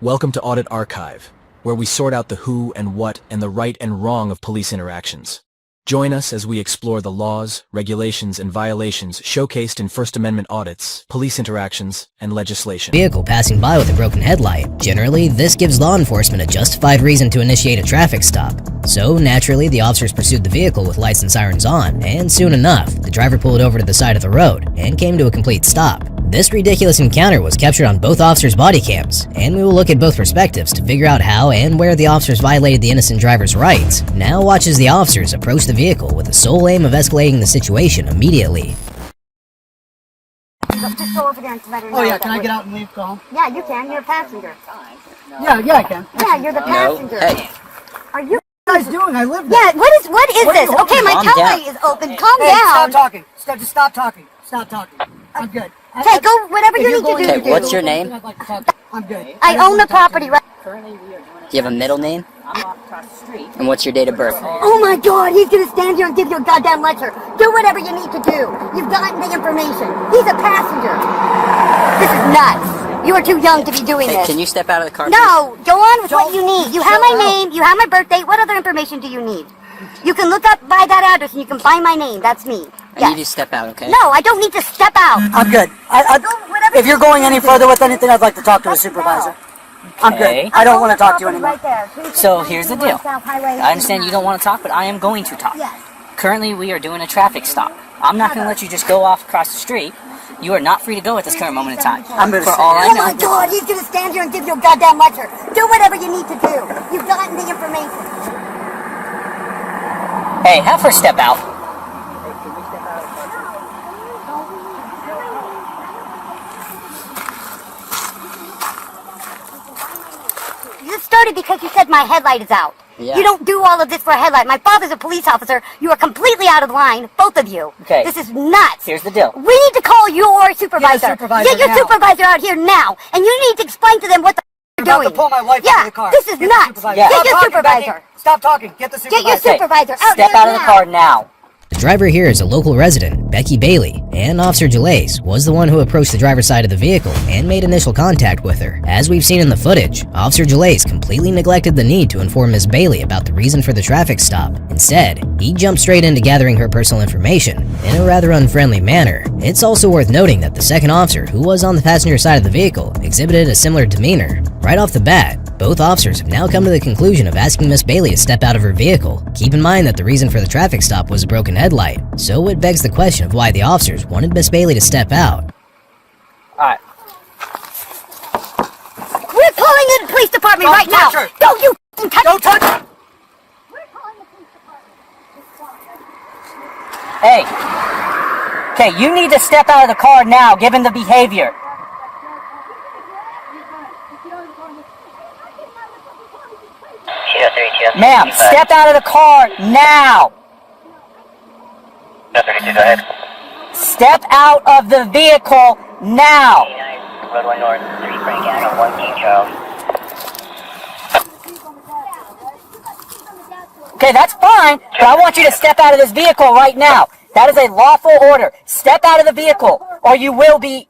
Welcome to Audit Archive, where we sort out the who and what and the right and wrong of police interactions. Join us as we explore the laws, regulations, and violations showcased in First Amendment audits, police interactions, and legislation. Vehicle passing by with a broken headlight. Generally, this gives law enforcement a justified reason to initiate a traffic stop. So, naturally, the officers pursued the vehicle with lights and sirens on, and soon enough, the driver pulled over to the side of the road and came to a complete stop. This ridiculous encounter was captured on both officers' body cams, and we will look at both perspectives to figure out how and where the officers violated the innocent driver's rights. Now watch as the officers approach the vehicle with the sole aim of escalating the situation immediately. Just go over there and let her know. Oh yeah, can I get out and leave, go home? Yeah, you can. You're a passenger. Yeah, I can. Yeah, you're the passenger. Hey. Are you What are you guys doing? I live there. Yeah, what is this? Okay, my Calm tele down. is open. Calm Hey, down. stop talking. Just stop talking. Stop talking. I'm good. Okay, go whatever you need to do. Okay, what's your name? I'm good. I own the property, right? Do you have a middle name? And what's your date of birth? Oh my God, he's gonna stand here and give you a goddamn lecture. Do whatever you need to do. You've gotten the information. He's a passenger. This is nuts. You are too young to be doing Hey, this. can you step out of the car? No, go on with what you need. You have my name, you have my birthday. What other information do you need? You can look up by that address and you can find my name. That's me. I need you to step out, okay? No, I don't need to step out. I'm good. If you're going any further with anything, I'd like to talk to a supervisor. I'm Okay. good. I don't want to talk to you anymore. Right there. So here's the deal. I understand you don't want to talk, but I am going to talk. Yes. Currently, we are doing a traffic stop. I'm not going to let you just go off across the street. You are not free to go at this current moment in time. I'm going to For all I Oh know. my God, he's gonna stand here and give you a goddamn lecture. Do whatever you need to do. You've gotten the information. Hey, have her step out. This started because you said my headlight is out. Yeah. You don't do all of this for a headlight. My father's a police officer. You are completely out of line, both of you. Okay. This is nuts. Here's the deal. We need to call your supervisor. supervisor Get your now. supervisor out here now. And you need to explain to them what the I'm you're about doing. to pull my wife Yeah, out of the car. this is Get the nuts. supervisor. Yeah. Get Stop your talking, supervisor. Becky. Stop talking. Get the supervisor. Get your supervisor out Step here out of the now. car now. The driver here is a local resident, Becky Bailey, and Officer Gelace was the one who approached the driver's side of the vehicle and made initial contact with her. As we've seen in the footage, Officer Gelace completely neglected the need to inform Ms. Bailey about the reason for the traffic stop. Instead, he jumped straight into gathering her personal information in a rather unfriendly manner. It's also worth noting that the second officer, who was on the passenger side of the vehicle, exhibited a similar demeanor. Right off the bat, both officers have now come to the conclusion of asking Ms. Bailey to step out of her vehicle. Keep in mind that the reason for the traffic stop was a broken headlight, so it begs the question of why the officers wanted Ms. Bailey to step out. Alright. We're calling the police department Don't right now. touch her. Don't you f***ing touch Don't touch her. We're calling the police department. Hey. Okay, you need to step out of the car now, given the behavior. Ma'am, step out of the car now! Go ahead. Step out of the vehicle now! Road 1 North, 3 Frank Anna, 1 King Charles. Okay, that's fine, but I want you to step out of this vehicle right now. That is a lawful order. Step out of the vehicle, or you will be...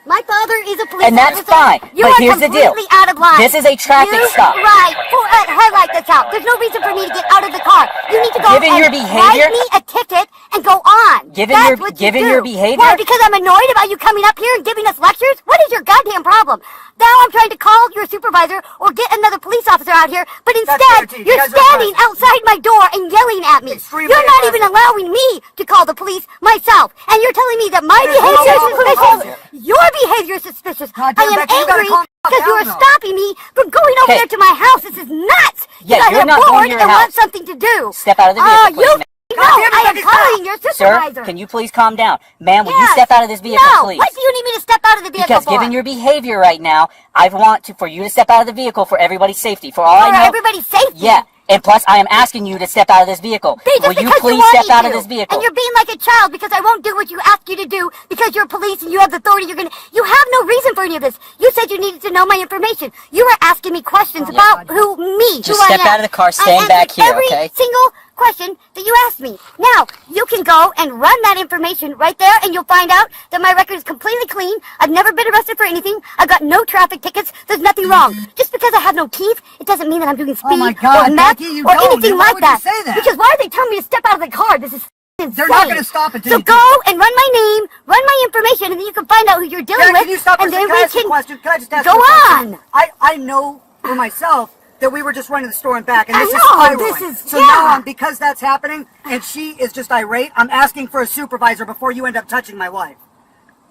My father is a police And that's officer. fine, You but are here's the deal. completely out of line. This is a traffic stop. Right. For a headlight that's out. There's no reason for me to get out of the car. You need to go Given and your behavior- write me a ticket and go on. Given That's your- what given you do. your behavior- Why? Because I'm annoyed about you coming up here and giving us lectures? What is your goddamn problem? Now I'm trying to call your supervisor or get another police officer out here, but instead guaranteed. You you're guys are standing aggressive. outside my door and yelling at me. Extremely You're not aggressive. even allowing me to call the police myself. And you're telling me that my There's no behavior is law for suspicious. Your behavior is suspicious. I Goddamn, am Becky, you gotta angry calm because you down are now. stopping me from going over Okay. there to my house. This is nuts. Yeah, you guys you're are not going bored to your and want house. something to do. Step out of the vehicle, please, You ma'am. no, Goddamn it, I am Becky, calling your supervisor. Sir, can you please calm down? Ma'am, will you Yes. step out of this vehicle, No, please? what do you need me to step out of the vehicle Because for? given your behavior right now, I want for you to step out of the vehicle for everybody's safety. For all I For know, everybody's safety. yeah. And plus, I am asking you to step out of this vehicle. Just Will you because please want step me out to. of this vehicle? And you're being like a child because I won't do what you ask you to do because you're police and you have the authority. You have no reason for any of this. You said you needed to know my information. You were asking me questions about me. Just who step I am. out of the car, I stand answered back here, every okay? single question that you asked me. Now, you can go and run that information right there, and you'll find out that my record is completely clean. I've never been arrested for anything. I've got no traffic tickets. There's nothing wrong. Just because I have no teeth, it doesn't mean that I'm doing speed my God, or meth Becky, you or don't. anything Why like would you that. say that? Because why are they telling me to step out of the car? This is insane. They're not gonna stop until So you do go and run my name, run my information, and then you can find out who you're dealing Can with. you stop for a and second? then Can I we ask you a can question? Can I just ask go you a question? on. I know for myself that we were just running the store and back, and I this know, is spiraling. this is- so yeah. now because that's happening, and she is just irate, I'm asking for a supervisor before you end up touching my wife.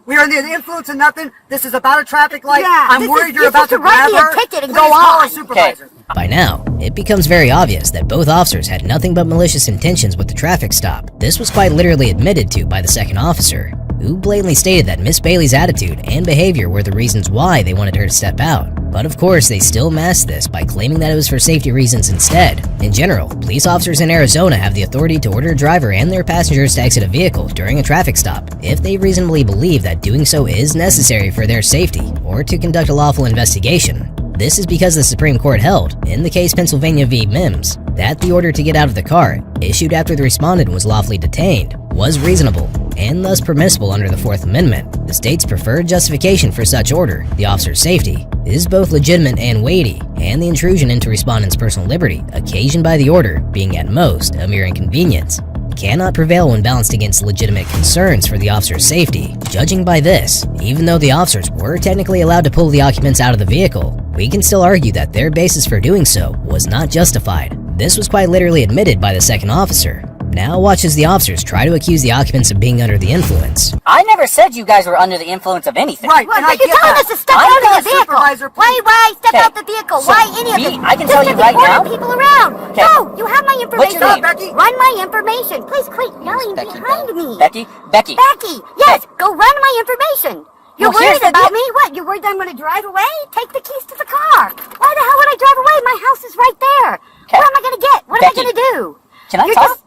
We are under the influence of nothing. This is about a traffic light. Yeah, I'm this worried is- you're you're about to supposed to write grab me a her. ticket and Please go call a on. supervisor. By now, it becomes very obvious that both officers had nothing but malicious intentions with the traffic stop. This was quite literally admitted to by the second officer, who blatantly stated that Miss Bailey's attitude and behavior were the reasons why they wanted her to step out. But of course, they still masked this by claiming that it was for safety reasons instead. In general, police officers in Arizona have the authority to order a driver and their passengers to exit a vehicle during a traffic stop if they reasonably believe that doing so is necessary for their safety or to conduct a lawful investigation. This is because the Supreme Court held, in the case Pennsylvania v. Mims, that the order to get out of the car, issued after the respondent was lawfully detained, was reasonable and thus permissible under the Fourth Amendment. The state's preferred justification for such order, the officer's safety, is both legitimate and weighty, and the intrusion into respondent's personal liberty, occasioned by the order, being at most a mere inconvenience, cannot prevail when balanced against legitimate concerns for the officer's safety. Judging by this, even though the officers were technically allowed to pull the occupants out of the vehicle, we can still argue that their basis for doing so was not justified. This was quite literally admitted by the second officer. Now watch as the officers try to accuse the occupants of being under the influence. I never said you guys were under the influence of anything. Right, What? and I But you're get telling that. us to step I'm out not of the vehicle. supervisor, please. Why step Okay. out the vehicle? So, Why any of me, them? I can Just tell you to right order now. people around. Okay. No, you have my What's information. your name? Becky? Run my information. Please quit yelling Becky, behind me. Becky, Becky. Becky, yes, go run my information. You're Well, here's worried the about deal. me? What? You're worried that I'm going to drive away? Take the keys to the car. Why the hell would I drive away? My house is right there. Okay. What am I going to get? What am I Becky, going to do? can I You're talk? just-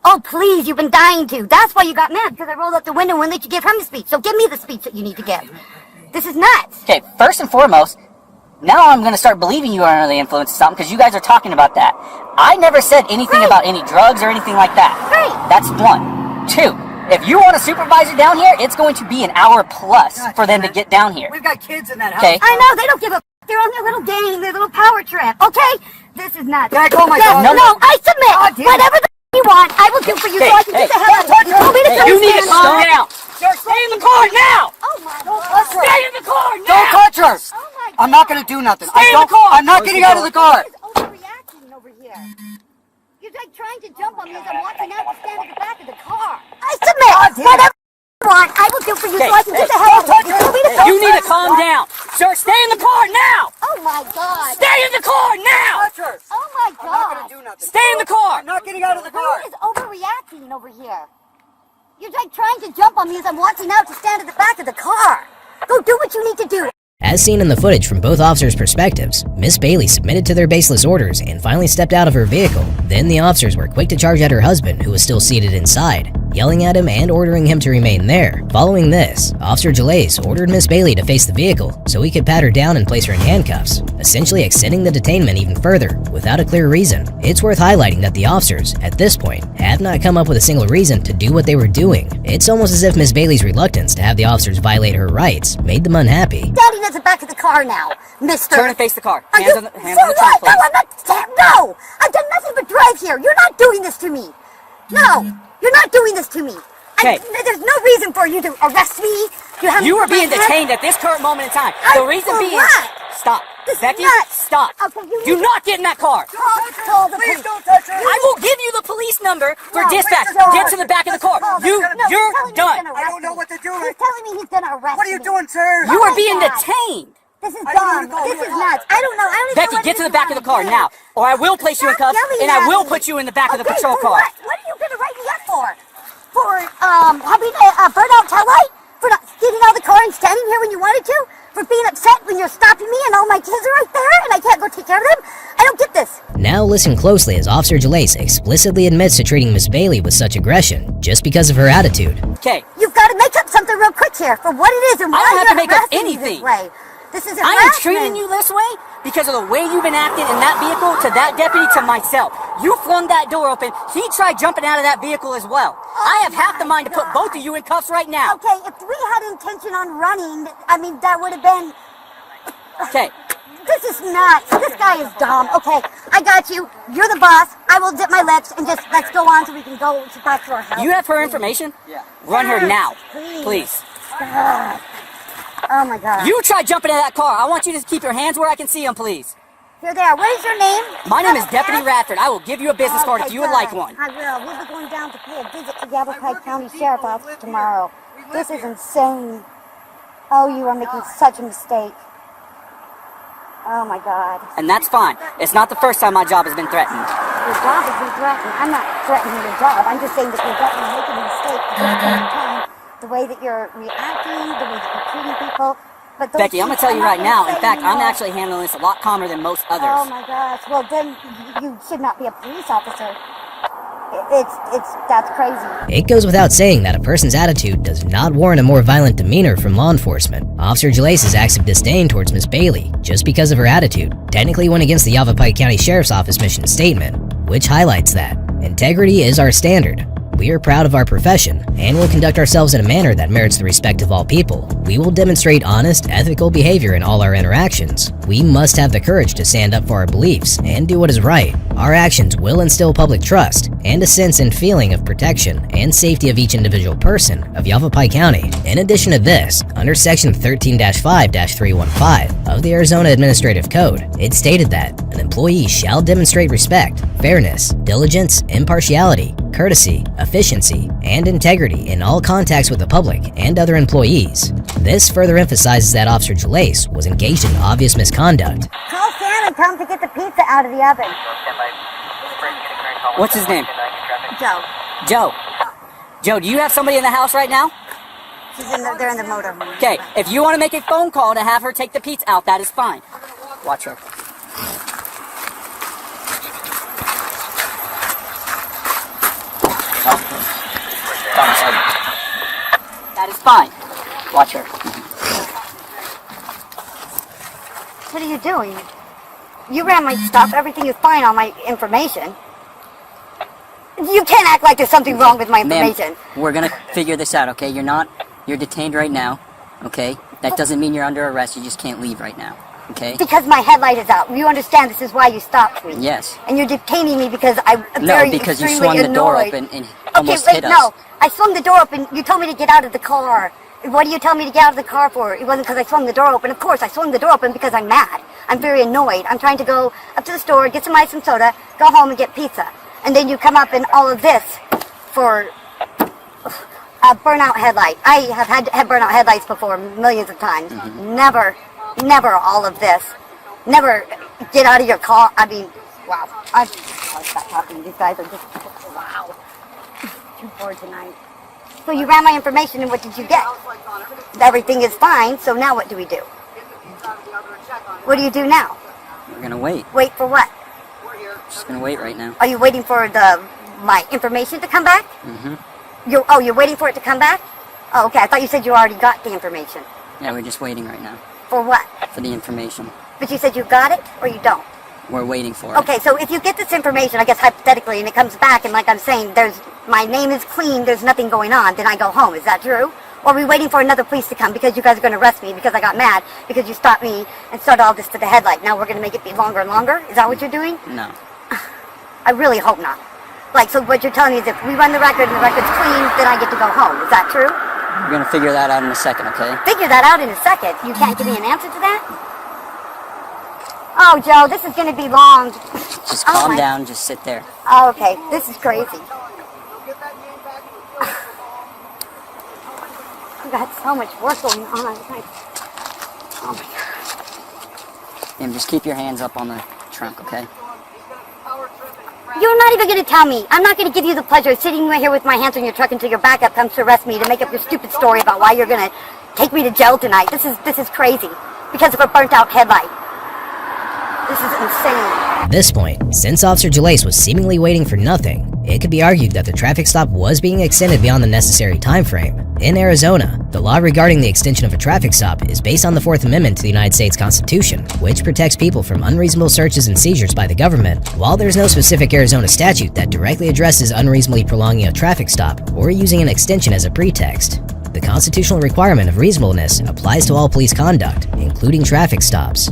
Oh, please, you've been dying to. That's why you got mad, because I rolled up the window and wouldn't let you give him the speech. So give me the speech that you need to give. This is nuts. Okay, first and foremost, now I'm going to start believing you are under the influence of something because you guys are talking about that. I never said anything Great. about any drugs or anything like that. Great. That's one. Two, if you want a supervisor down here, it's going to be an hour plus Gotcha, for them to man. get down here. We've got kids in that house. Okay. I know, they don't give a f***. They're on their little game, their little power trip, okay? This is nuts. Can I call my Yes, daughter? No, I submit. God damn it. Whatever the f*** you want, I will do for you so I can get the hell out of here. You told me to Hey, you need to stand calm up. down. Sir, stay in the car now! Oh my God. Stay in the car now! Don't touch her. Oh my God. I'm not going to do nothing. Stay in the car. I'm not getting out of the car. He's overreacting over here. You're like trying to jump on me as I'm walking out to stand at the back of the car. I submit. God damn it. Whatever you want, I will do for you so I can get the hell out of here. You told me to You need to calm down. Sir, stay in the car now! Oh my God. Stay in the car now! Touch her. Oh my I'm not going God. to do nothing. Stay in the car! I'm not getting out of the car. Who is overreacting over here? You're like trying to jump on me as I'm walking out to stand at the back of the car. Go do what you need to do. As seen in the footage from both officers' perspectives, Miss Bailey submitted to their baseless orders and finally stepped out of her vehicle. Then the officers were quick to charge at her husband, who was still seated inside, yelling at him and ordering him to remain there. Following this, Officer Gelais ordered Miss Bailey to face the vehicle so he could pat her down and place her in handcuffs, essentially extending the detainment even further without a clear reason. It's worth highlighting that the officers, at this point, have not come up with a single reason to do what they were doing. It's almost as if Miss Bailey's reluctance to have the officers violate her rights made them unhappy. Standing at the back of the car now, mister. Turn and face the car. Are Hands you, on the so trunk, what? please. No, I'm not. No! I've done nothing but drive here. You're not doing this to me. No, you're not doing this to me. Okay. There's no reason for you to arrest me. You are being my head. detained at this current moment in time. The reason for being... what? Stop. This is Becky, nuts. stop. Okay, you Do need- not get in that car. Call the Please police. don't touch her. I will give you the police number for No, dispatch. please don't. Get to the back of the car. Call them. You're No, he's telling me he's done. gonna I don't arrest know me. what to do. He's telling me he's gonna arrest What are you me. doing, sir? You Oh are my being God. detained. This is I don't dumb. know who to This call. is nuts. I don't know. I don't even Becky, know get to what the back of the car do. now, or I will place you in cuffs, Stop yelling and I at will me. put you in the back of the Okay, patrol for car. What are you gonna write me up for? For having a burnout tail light? For not getting out of the car and standing here when you wanted to? For being upset when you're stopping me and all my kids are right there and I can't go take care of them? I don't get this. Now listen closely as Officer Gelais explicitly admits to treating Miss Bailey with such aggression just because of her attitude. Okay. You've got to make up something real quick here for what it is and why I don't have you're to make up harassing me this anything. way. This is I am harassment. treating you this way because of the way you've been acting in that vehicle to that deputy to myself. You flung that door open. He tried jumping out of that vehicle as well. I have half the mind to put both of you in cuffs right now. Okay, if we had intention on running, I mean, that would have been... Okay. This is nuts. This guy is dumb. Okay, I got you. You're the boss. I will dip my lips and just let's go on so we can go back to our house. You have her information? Yeah. Run her now. Please. Please. God. Oh my God. You tried jumping in that car. I want you to keep your hands where I can see them, please. Here they are. What is your name? My name is Deputy Radford. I will give you a business card if you would good. like one. I will. We'll be going down to pay a visit to Yavapai County Sheriff's Office tomorrow. This is insane. Oh, you are making such a mistake. Oh my God. And that's fine. It's not the first time my job has been threatened. Your job has been threatened. I'm not threatening your job. I'm just saying that you're definitely making a mistake at this point in time. The way that you're reacting, the way that you're treating people. But those Becky, I'm going to tell you right now, in fact, I'm actually. actually handling this a lot calmer than most Oh others. my gosh. Well, then you should not be a police officer. That's crazy. It goes without saying that a person's attitude does not warrant a more violent demeanor from law enforcement. Officer Jalace's acts of disdain towards Miss Bailey, just because of her attitude, technically went against the Yavapai County Sheriff's Office mission statement, which highlights that integrity is our standard. We are proud of our profession and will conduct ourselves in a manner that merits the respect of all people. We will demonstrate honest, ethical behavior in all our interactions. We must have the courage to stand up for our beliefs and do what is right. Our actions will instill public trust and a sense and feeling of protection and safety of each individual person of Yavapai County. In addition to this, under Section 13-5-315 of the Arizona Administrative Code, it stated that an employee shall demonstrate respect, fairness, diligence, impartiality, courtesy, efficiency, and integrity in all contacts with the public and other employees. This further emphasizes that Officer Jalace was engaged in obvious misconduct. Call Sam and tell him to get the pizza out of the oven. What's his name? Joe. Joe. Joe, do you have somebody in the house right now? They're in the motorhome. Okay, if you want to make a phone call to have her take the pizza out, that is fine. Watch her. That is fine. Watch her. What are you doing? You ran my stuff. Everything is fine on my information. You can't act like there's something wrong with my information. Ma'am, we're gonna figure this out, okay? You're detained right now, okay? That doesn't mean you're under arrest. You just can't leave right now, okay? Because my headlight is out. You understand this is why you stopped me. Yes. And you're detaining me because I'm No, very because you extremely swung the door annoyed. open and almost wait, hit us. no. I swung the door open. You told me to get out of the car. What do you tell me to get out of the car for? It wasn't because I swung the door open. Of course, I swung the door open because I'm mad. I'm very annoyed. I'm trying to go up to the store, get some ice and soda, go home and get pizza. And then you come up in all of this for a burnout headlight. I have had burnout headlights before millions of times. Mm-hmm. Never all of this. Never get out of your car. I mean, wow. I'll stop talking. These guys are just, wow. Too bored tonight. So you ran my information and what did you get? Everything is fine, so now what do we do? What do you do now? We're gonna wait. Wait for what? Just gonna wait right now. Are you waiting for my information to come back? Mm-hmm. You're waiting for it to come back? Oh, okay. I thought you said you already got the information. Yeah, we're just waiting right now For what? for the information. But you said you got it or you don't? We're waiting for it. Okay, so if you get this information, I guess hypothetically, and it comes back, and like I'm saying, my name is clean, there's nothing going on, then I go home. Is that true? Or are we waiting for another police to come because you guys are going to arrest me because I got mad because you stopped me and started all this to the headlight? Now we're going to make it be longer and longer? Is that what you're doing? No. I really hope not. Like, so what you're telling me is if we run the record and the record's clean, then I get to go home. Is that true? We're gonna figure that out in a second, okay? Figure that out in a second. You can't give me an answer to that? Oh, Joe, this is going to be long. Just Oh, calm my- down, just sit there. Oh, okay. This is crazy. I've got so much work going on. Oh my God. And just keep your hands up on the trunk, okay? You're not even going to tell me. I'm not going to give you the pleasure of sitting right here with my hands on your truck until your backup comes to arrest me to make up your stupid story about why you're going to take me to jail tonight. This is crazy. Because of a burnt out headlight. This is insane. At this point, since Officer Jalace was seemingly waiting for nothing, It could be argued that the traffic stop was being extended beyond the necessary time frame. In Arizona, the law regarding the extension of a traffic stop is based on the Fourth Amendment to the United States Constitution, which protects people from unreasonable searches and seizures by the government. While there's no specific Arizona statute that directly addresses unreasonably prolonging a traffic stop or using an extension as a pretext, the constitutional requirement of reasonableness applies to all police conduct, including traffic stops.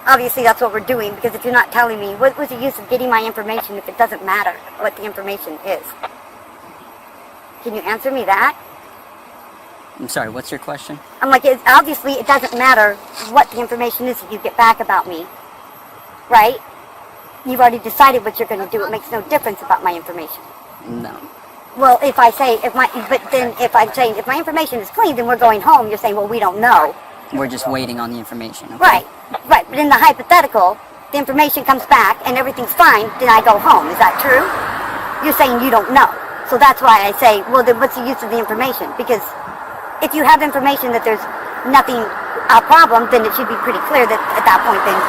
Obviously, that's what we're doing, because if you're not telling me, what was the use of getting my information if it doesn't matter what the information is? Can you answer me that? I'm sorry, what's your question? I'm like, obviously, it doesn't matter what the information is that you get back about me, right? You've already decided what you're going to do. It makes no difference about my information. No. Well, if I'm saying if my information is clean, then we're going home. You're saying, well, we don't know. We're just waiting on the information. Okay? Right. But in the hypothetical, the information comes back and everything's fine, then I go home. Is that true? You're saying you don't know. So that's why I say, well, then what's the use of the information? Because if you have information that there's nothing, a problem, then it should be pretty clear that at that point, then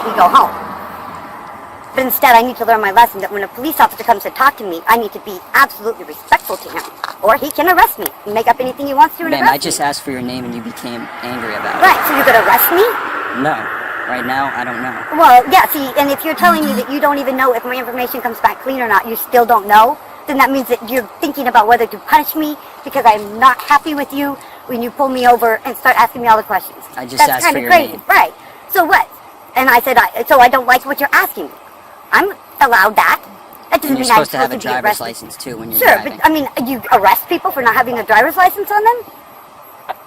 we go home. But instead, I need to learn my lesson that when a police officer comes to talk to me, I need to be absolutely respectful to him. Or he can arrest me and make up anything he wants to and Ma'am, arrest I just asked for your name and you became angry about Right, so you're going to arrest me? it. No. Right now, I don't know. Well, yeah, see, and if you're telling me that you don't even know if my information comes back clean or not, you still don't know, then that means that you're thinking about whether to punish me because I'm not happy with you when you pull me over and start asking me all the questions. I just asked for your name. Right. So what? And I said, so I don't like what you're asking me. I'm allowed that. That doesn't And you're mean I'm supposed to have a be driver's arrested. license too when you're Sure, driving. but I mean, you arrest people for not having a driver's license on them?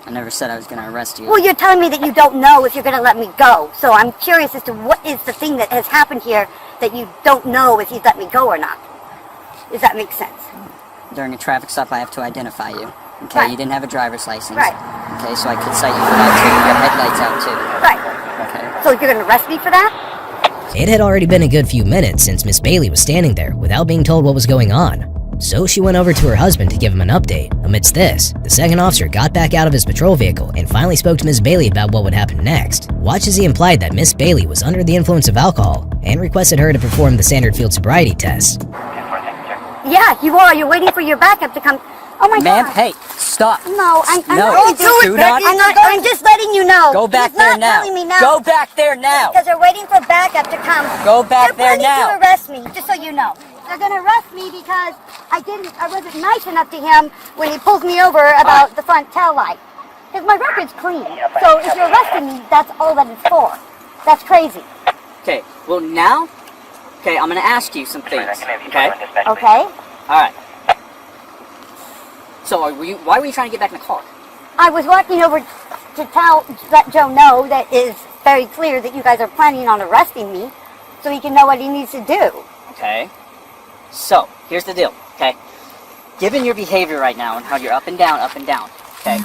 I never said I was going to arrest you. Well, you're telling me that you don't know if you're going to let me go. So I'm curious as to what is the thing that has happened here that you don't know if he's let me go or not. Does that make sense? During a traffic stop, I have to identify you. Okay, Right. you didn't have a driver's license. Right. Okay, so I could cite you for that too. You got headlights out too. Right. Okay. So you're going to arrest me for that? It had already been a good few minutes since Miss Bailey was standing there without being told what was going on. So she went over to her husband to give him an update. Amidst this, the second officer got back out of his patrol vehicle and finally spoke to Miss Bailey about what would happen next. Watch as he implied that Miss Bailey was under the influence of alcohol and requested her to perform the standard field sobriety test. Yeah, you are. You're waiting for your backup to come. Oh my Ma'am, God. hey, stop. No, I'm No, not do not. I'm just letting you know. Go back He's there not now. telling me now. Go back there now. Because they're waiting for backup to come. Go back They're there now. planning to arrest me, just so you know. They're going to arrest me because I wasn't nice enough to him when he pulls me over about the front tail light. Because my record's clean. So if you're arresting me, that's all that it's for. That's crazy. Okay, well now, I'm going to ask you some things. Okay? Okay? All right. So why were you trying to get back in the car? I was walking over to let Joe know that it is very clear that you guys are planning on arresting me so he can know what he needs to do. Okay. So, here's the deal, okay? Given your behavior right now and how you're up and down, okay?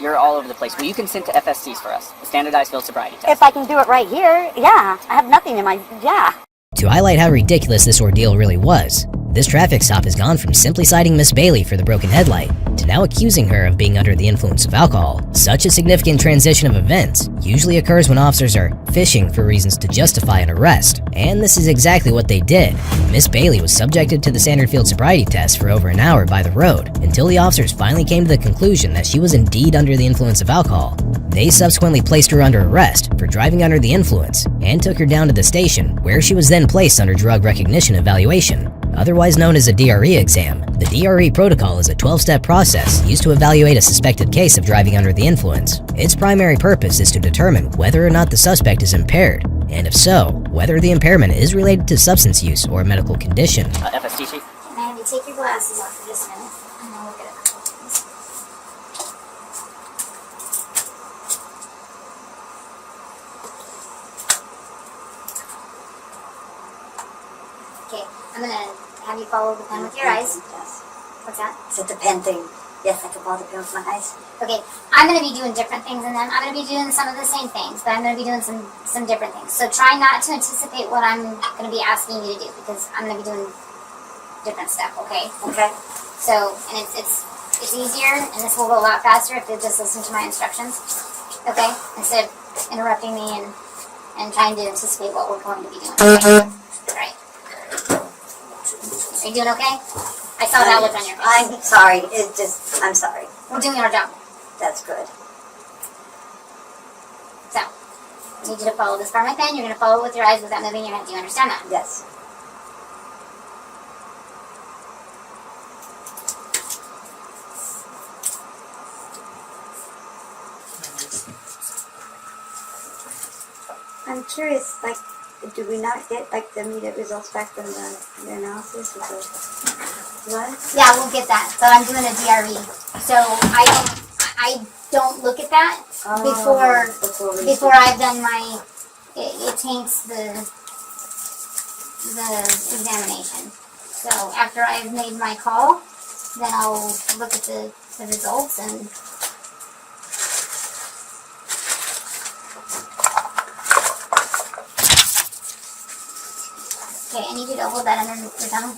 You're all over the place. Will you consent to FSCs for us, the standardized field sobriety test? If I can do it right here, yeah. I have nothing in my, yeah. To highlight how ridiculous this ordeal really was, this traffic stop has gone from simply citing Miss Bailey for the broken headlight to now accusing her of being under the influence of alcohol. Such a significant transition of events usually occurs when officers are fishing for reasons to justify an arrest, and this is exactly what they did. Miss Bailey was subjected to the standard field sobriety test for over an hour by the road until the officers finally came to the conclusion that she was indeed under the influence of alcohol. They subsequently placed her under arrest for driving under the influence and took her down to the station, where she was then placed under drug recognition evaluation, otherwise known as a DRE exam. The DRE protocol is a 12-step process used to evaluate a suspected case of driving under the influence. Its primary purpose is to determine whether or not the suspect is impaired, and if so, whether the impairment is related to substance use or a medical condition. FST sheet? Can I have you take your glasses off for just a minute? And I'll look at a couple of things. Okay, I'm gonna have you follow the pen with your eyes. Yes. What's that? Is it the pen thing? Yes, I can follow the pen with my eyes. Okay, I'm gonna be doing different things than them. I'm gonna be doing some of the same things, but I'm gonna be doing some different things. So try not to anticipate what I'm gonna be asking you to do, because I'm gonna be doing different stuff, okay? Okay. So, and it's easier, and this will go a lot faster if you just listen to my instructions, okay? Instead of interrupting me and and trying to anticipate what we're going to be doing. Okay? Right. Are you doing okay? I saw that look on your face. I'm sorry. I'm sorry. We're doing our job. That's good. So, I need you to follow this part of my pen. You're going to follow it with your eyes without moving your head. Do you understand that? Yes. I'm curious, like, do we not get, like, the immediate results back from the analysis of the blood? Yeah, we'll get that. But I'm doing a DRE. So, I don't look at that before I've done my, it taints the examination. So after I've made my call, then I'll look at the results and okay, I need you to hold that under your tongue.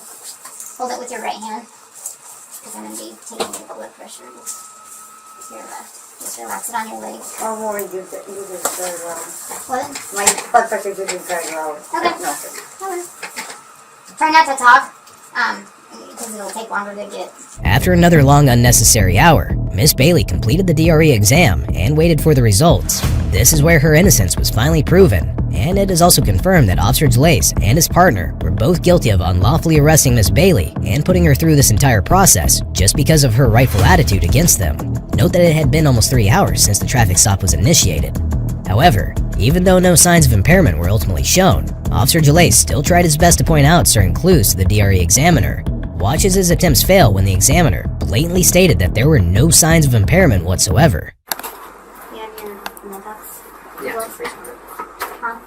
Hold it with your right hand. Because I'm going to be taking your blood pressure. Just your left. Just relax it on your leg. Oh, Maureen, you did very well. What? My blood pressure did very well. Okay. No. Try not to talk, because it'll take longer to get. After another long unnecessary hour, Miss Bailey completed the DRE exam and waited for the results. This is where her innocence was finally proven, and it is also confirmed that Officer Delays and his partner were both guilty of unlawfully arresting Miss Bailey and putting her through this entire process just because of her rightful attitude against them. Note that it had been almost 3 hours since the traffic stop was initiated. However, even though no signs of impairment were ultimately shown, Officer Delays still tried his best to point out certain clues to the DRE examiner. Watch as his attempts fail when the examiner blatantly stated that there were no signs of impairment whatsoever. You have your mailbox? Yeah. Huh?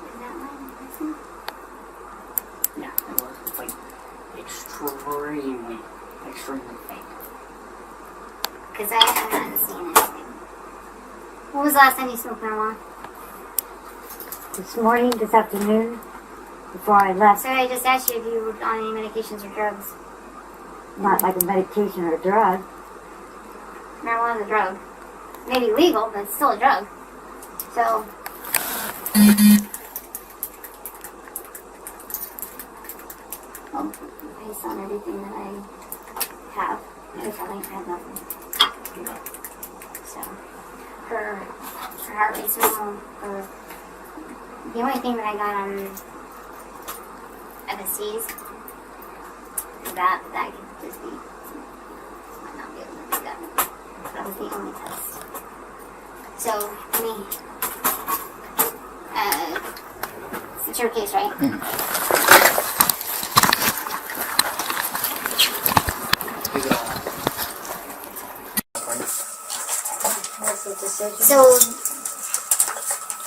Is that mine? This one? Yeah, it was. It's like extremely faint. Because I haven't seen anything. When was the last time you smoked marijuana? This morning, this afternoon, before I left, So I just asked you if you were on any medications or drugs. not like a medication or a drug. Marijuana is a drug. Maybe legal, but it's still a drug. So, well, based on everything that I have, I have nothing. So, her heart rate's normal. The only thing that I got on FSCs is that could just be, might not be able to do that. That was the only test. So, it's your case, right?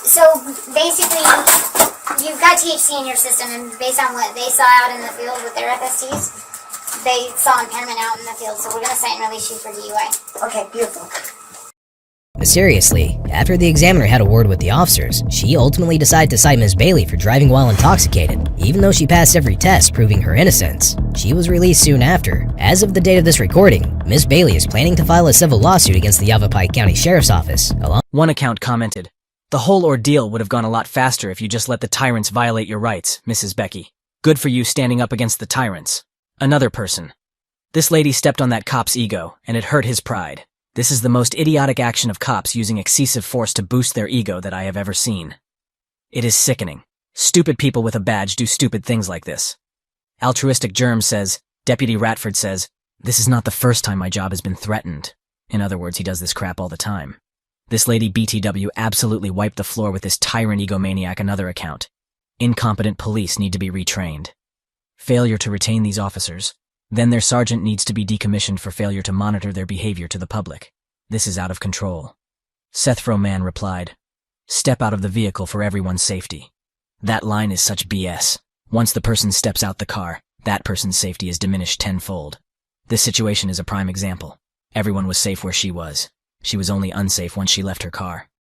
So basically, you've got THC in your system, and based on what they saw out in the field with their FSTs, they saw impairment out in the field, so we're going to cite and release you for DUI. Okay, beautiful. Mysteriously, after the examiner had a word with the officers, she ultimately decided to cite Ms. Bailey for driving while intoxicated, even though she passed every test proving her innocence. She was released soon after. As of the date of this recording, Ms. Bailey is planning to file a civil lawsuit against the Yavapai County Sheriff's Office. One account commented, "The whole ordeal would have gone a lot faster if you just let the tyrants violate your rights, Mrs. Becky. Good for you standing up against the tyrants." Another person, "This lady stepped on that cop's ego, and it hurt his pride. This is the most idiotic action of cops using excessive force to boost their ego that I have ever seen. It is sickening. Stupid people with a badge do stupid things like this." Altruistic Germ says, Deputy Ratford says, "This is not the first time my job has been threatened." In other words, he does this crap all the time. This lady BTW absolutely wiped the floor with this tyrant egomaniac. Another account, "Incompetent police need to be retrained. Failure to retain these officers. Then their sergeant needs to be decommissioned for failure to monitor their behavior to the public. This is out of control." Seth Froman replied, "Step out of the vehicle for everyone's safety." That line is such BS. Once the person steps out the car, that person's safety is diminished tenfold. This situation is a prime example. Everyone was safe where she was. She was only unsafe once she left her car.